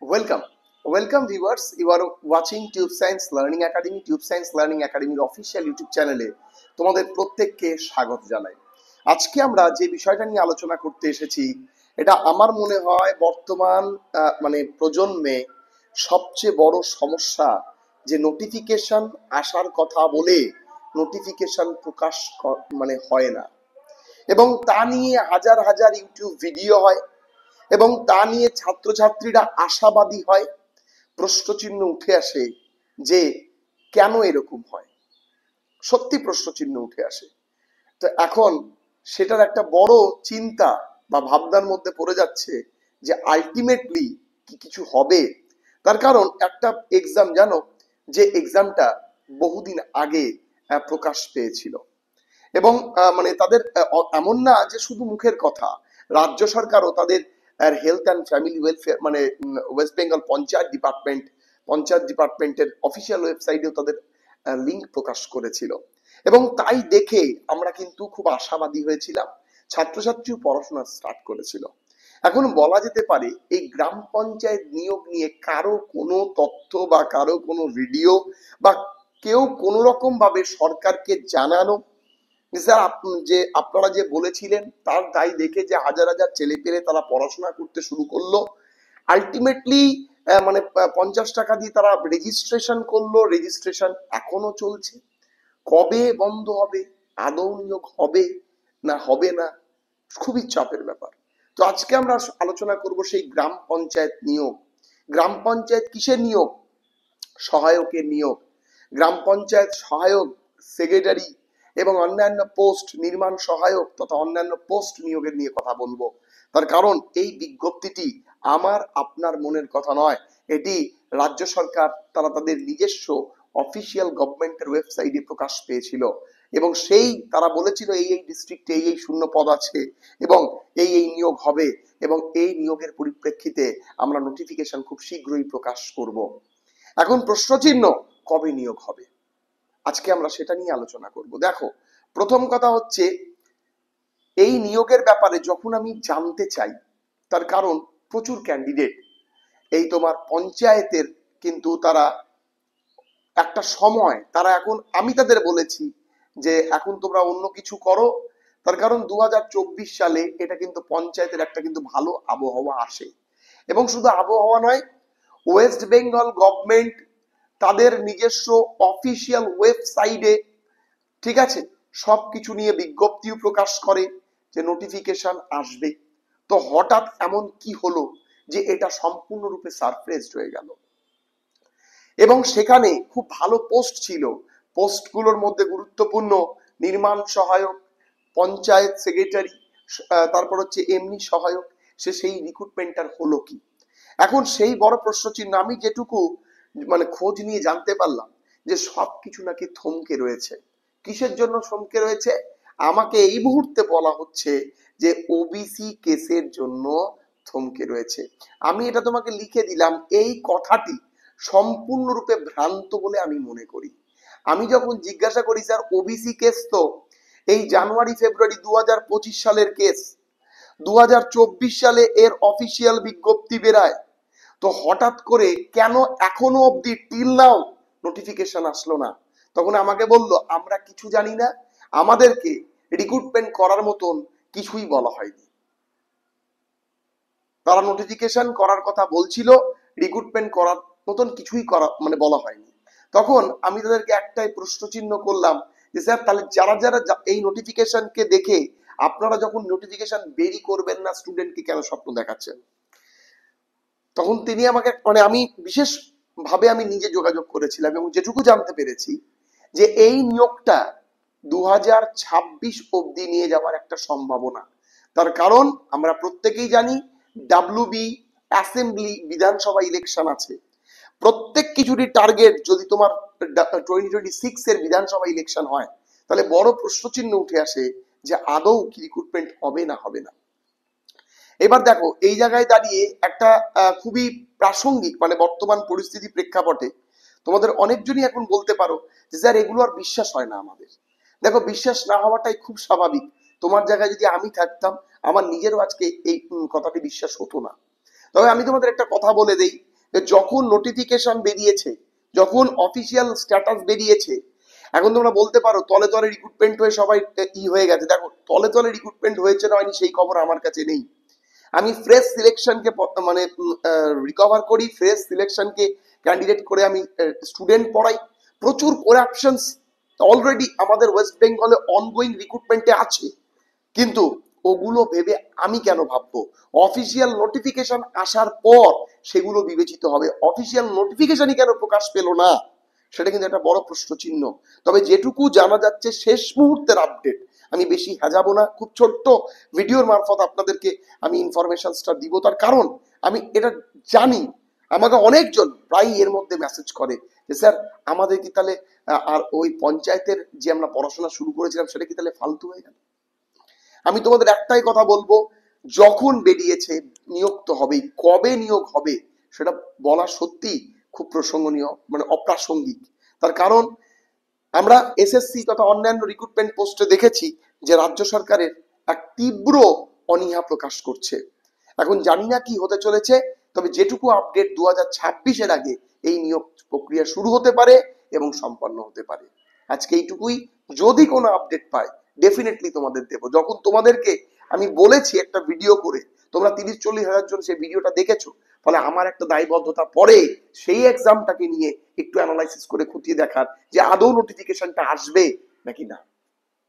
Welcome. Welcome viewers. You are watching Tube Science Learning Academy. Tube Science Learning Academy official YouTube চ্যানেলে তোমাদের প্রত্যেককে স্বাগত জানাই। আজকে আমরা যে বিষয়টা নিয়ে আলোচনা করতে এসেছি, এটা আমার মনে হয় বর্তমান প্রজন্মে সবচেয়ে বড় সমস্যা, যে নোটিফিকেশন আসার কথা বলে নোটিফিকেশন প্রকাশ হয় না, এবং তা নিয়ে হাজার হাজার ইউটিউব ভিডিও হয়, এবং তা নিয়ে ছাত্রছাত্রীরা আশাবাদী হয়। প্রশ্নচিহ্ন উঠে আসে যে কেন এরকম হয়, সত্যি প্রশ্নচিহ্ন উঠে আসে। তো এখন সেটার একটা বড় চিন্তা বা ভাবনার মধ্যে পড়ে যাচ্ছে যে আলটিমেটলি কি কিছু হবে। তার কারণ একটা এক্সাম, জানো, যে এক্সামটা বহুদিন আগে প্রকাশ পেয়েছিল, এবং তাদের এমন না যে শুধু মুখের কথা, রাজ্য সরকারও তাদের health and family welfare West Bengal panchayat ডিপার্টমেন্টের অফিসিয়াল ওয়েবসাইটেও তাদের লিঙ্ক প্রকাশ করেছিল, এবং তাই দেখে আমরা কিন্তু খুব আশাবাদী হয়েছিলাম। ছাত্রছাত্রীও পড়াশোনা স্টার্ট করেছিল। এখন বলা যেতে পারে এই গ্রাম পঞ্চায়েত নিয়োগ নিয়ে কারো কোনো তথ্য বা কারো কোনো ভিডিও বা কেউ কোনো রকম ভাবে সরকারকে জানানো স্যার যে আপনারা যে বলেছিলেন তার দায় দেখে যে হাজার হাজার ছেলে পেলে তারা পড়াশোনা করতে শুরু করলো। আলটিমেটলি 50 টাকা দিয়ে তারা রেজিস্ট্রেশন করলো, রেজিস্ট্রেশন এখনো চলছে। কবে বন্ধ হবে, আদৌ নিয়োগ হবে না হবে না, খুবই চাপের ব্যাপার। তো আজকে আমরা আলোচনা করব সেই গ্রাম পঞ্চায়েত নিয়োগ। গ্রাম পঞ্চায়েত কিসের নিয়োগ? সহায়কের নিয়োগ। গ্রাম পঞ্চায়েত সহায়ক, সেক্রেটারি এবং অন্যান্য পোস্ট, নির্মাণ সহায়ক তথা অন্যান্য পোস্ট নিয়োগের নিয়ে কথা বলবো। তার কারণ এই বিজ্ঞপ্তিটি আমার আপনার মনের কথা নয়, এটি রাজ্য সরকার তারা তাদের নিজস্ব অফিসিয়াল গভর্নমেন্টের ওয়েবসাইটে প্রকাশ পেয়েছিল, এবং সেই তারা বলেছিল এই এই ডিস্ট্রিক্টে এই এই শূন্য পদ আছে এবং এই এই নিয়োগ হবে, এবং এই নিয়োগের পরিপ্রেক্ষিতে আমরা নোটিফিকেশন খুব শীঘ্রই প্রকাশ করব। এখন প্রশ্নচিহ্ন, কবে নিয়োগ হবে? আজকে আমরা সেটা নিয়ে আলোচনা করব। দেখো, প্রথম কথা হচ্ছে এই নিয়োগের ব্যাপারে যখন আমি জানতে চাই, তার কারণ প্রচুর ক্যান্ডিডেট এই তোমার পঞ্চায়েতের, কিন্তু তারা একটা সময় তারা এখন, আমি তাদের বলেছি যে এখন তোমরা অন্য কিছু করো, তার কারণ 2024 সালে এটা কিন্তু পঞ্চায়েতের একটা কিন্তু ভালো আবহাওয়া আসে, এবং শুধু আবহাওয়া নয়, ওয়েস্ট বেঙ্গল গভর্নমেন্ট তাদের নিজস্ব অফিসিয়াল ওয়েবসাইটে, ঠিক আছে, সবকিছু নিয়ে বিজ্ঞপ্তিও প্রকাশ করে যে নোটিফিকেশন আসবে। তো হঠাৎ এমন কি হলো যে এটা সম্পূর্ণরূপে সারপ্রাইজড হয়ে গেল, এবং সেখানে খুব ভালো পোস্ট ছিল। পোস্টগুলোর মধ্যে গুরুত্বপূর্ণ নির্মাণ সহায়ক, পঞ্চায়েত সেক্রেটারি, তারপর হচ্ছে এমনি সহায়ক। সেই রিক্রুটমেন্টটার হলো কি? এখন সেই বড় প্রশ্নচিহ্ন। আমি যেটুকু খোঁজ নিয়ে জানতে পারলাম যে সবকিছু নাকি থমকে রয়েছে। কিসের জন্য থমকে রয়েছে? আমাকে এই মুহূর্তে বলা হচ্ছে যে ওবিসি কেসের জন্য থমকে রয়েছে। আমি এটা তোমাকে লিখে দিলাম, এই কথাটি সম্পূর্ণরূপে ভ্রান্ত বলে আমি মনে করি। আমি যখন জিজ্ঞাসা করি স্যার ওবিসি কেস তো এই জানুয়ারি ফেব্রুয়ারি 2025 সালের কেস, 2024 সালে এর অফিসিয়াল বিজ্ঞপ্তি বেরায়, তো হঠাৎ করে কেন এখনো অবধি টিল নাও নোটিফিকেশন আসলো না? তখন আমাকে বলল আমরা কিছু জানি না, আমাদেরকে রিক্রুটমেন্ট করার মতন কিছুই বলা হয়নি। তারা নোটিফিকেশন করার কথা বলছিল, রিক্রুটমেন্ট করার মতন কিছুই করা বলা হয়নি। তখন আমি তাদেরকে একটাই প্রশ্নচিহ্ন করলাম যে স্যার তাহলে যারা যারা এই নোটিফিকেশনকে দেখে আপনারা যখন নোটিফিকেশন বেরি করবেন না, স্টুডেন্টকে কেন স্বপ্ন দেখাচ্ছেন? তখন তিনি আমাকে আমি বিশেষ ভাবে আমি নিজে যোগাযোগ করেছিলাম, এবং যেটুকু জানতে পেরেছি যে এই নিয়োগটা 2026 অবধি নিয়ে যাওয়ার একটা সম্ভাবনা। তার কারণ আমরা প্রত্যেকেই জানি ডাব্লিউবি, অ্যাসেম্বলি, বিধানসভা ইলেকশন আছে। প্রত্যেক কিছুরই টার্গেট, যদি তোমার 2026 এর বিধানসভা ইলেকশন হয়, তাহলে বড় প্রশ্নচিহ্ন উঠে আসে যে আদৌ কি রিক্রুটমেন্ট হবে না হবে না। এবার দেখো, এই জায়গায় দাঁড়িয়ে একটা খুবই প্রাসঙ্গিক বর্তমান পরিস্থিতি প্রেক্ষাপটে তোমাদের অনেকজনই এখন বলতে পারো যে স্যার এগুলো আর বিশ্বাস হয় না আমাদের। দেখো, বিশ্বাস না হওয়াটাই খুব স্বাভাবিক। তোমার জায়গায় যদি আমি থাকতাম, আমার নিজেরও আজকে এই কথাটি বিশ্বাস হতো না। তবে আমি তোমাদের একটা কথা বলে দেই, যখন নোটিফিকেশন বেরিয়েছে, যখন অফিসিয়াল স্ট্যাটাস বেরিয়েছে, এখন তোমরা বলতে পারো তলে তলে রিক্রুটমেন্ট হয়ে সবাই হয়ে গেছে। দেখো, তলে তলে রিক্রুটমেন্ট হয়েছে না হয়নি সেই খবর আমার কাছে নেই। আমি ফ্রেশ সিলেকশনকে মানে রিকভার করি, ফ্রেশ সিলেকশনকে ক্যান্ডিডেট করে আমি স্টুডেন্ট পড়াই। প্রচুর করাপশনস অলরেডি আমাদের ওয়েস্ট বেঙ্গলে অনগোয়িং রিক্রুটমেন্টে আছে, কিন্তু ওগুলো ভেবে আমি কেন ভাববো? অফিসিয়াল নোটিফিকেশন আসার পর সেগুলো বিবেচিত হবে। অফিসিয়াল নোটিফিকেশনই কেন প্রকাশ পেল না, সেটা কিন্তু একটা বড় প্রশ্ন চিহ্ন। তবে যেটুকু জানা যাচ্ছে শেষ মুহূর্তের আপডেট, আমি বেশি হাজাবো না, খুব ছোট্ট ভিডিওর মারফত আপনাদেরকে আমি ইনফরমেশনসটা দিব। তার কারণ আমি এটা জানি, আমাকে অনেকজন প্রায় এর মধ্যে মেসেজ করে যে স্যার আমাদের কি তাহলে আর ওই পঞ্চায়েতের যে আমরা পড়াশোনা শুরু করেছিলাম সেটা কি তাহলে ফালতু হয়ে গেল? আমি তোমাদের একটাই কথা বলবো, যখন বেরিয়েছে নিয়োগ তো হবেই, কবে নিয়োগ হবে সেটা বলা সত্যি খুব প্রসঙ্গনীয়, মানে অপ্রাসঙ্গিক। তার কারণ আমরা এসএসসি তথা অন্যান্য রিক্রুটমেন্ট পোস্টে দেখেছি যে রাজ্য সরকারের এক তীব্র অনীহা প্রকাশ করছে। এখন জানি না কি হতে চলেছে, তবে যেটুকু আপডেট 2026-এর আগে এই নিয়োগ প্রক্রিয়া শুরু হতে পারে এবং সম্পন্ন হতে পারে। আজকে এইটুকুই। যদি কোনো আপডেট পাই ডেফিনেটলি তোমাদের দেবো। যখন তোমাদেরকে আমি বলেছি একটা ভিডিও করে, তোমরা 30-40 হাজার জন সেই ভিডিওটা দেখেছো, ফলে আমার একটা দায়বদ্ধতা পড়ে সেই এক্সামটাকে নিয়ে একটু অ্যানালাইসিস করে খুঁটিয়ে দেখার যে আদৌ নোটিফিকেশনটা আসবে নাকি না।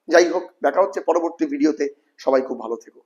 যাই হোক, দেখা হচ্ছে পরবর্তী ভিডিওতে। সবাই খুব ভালো থেকো।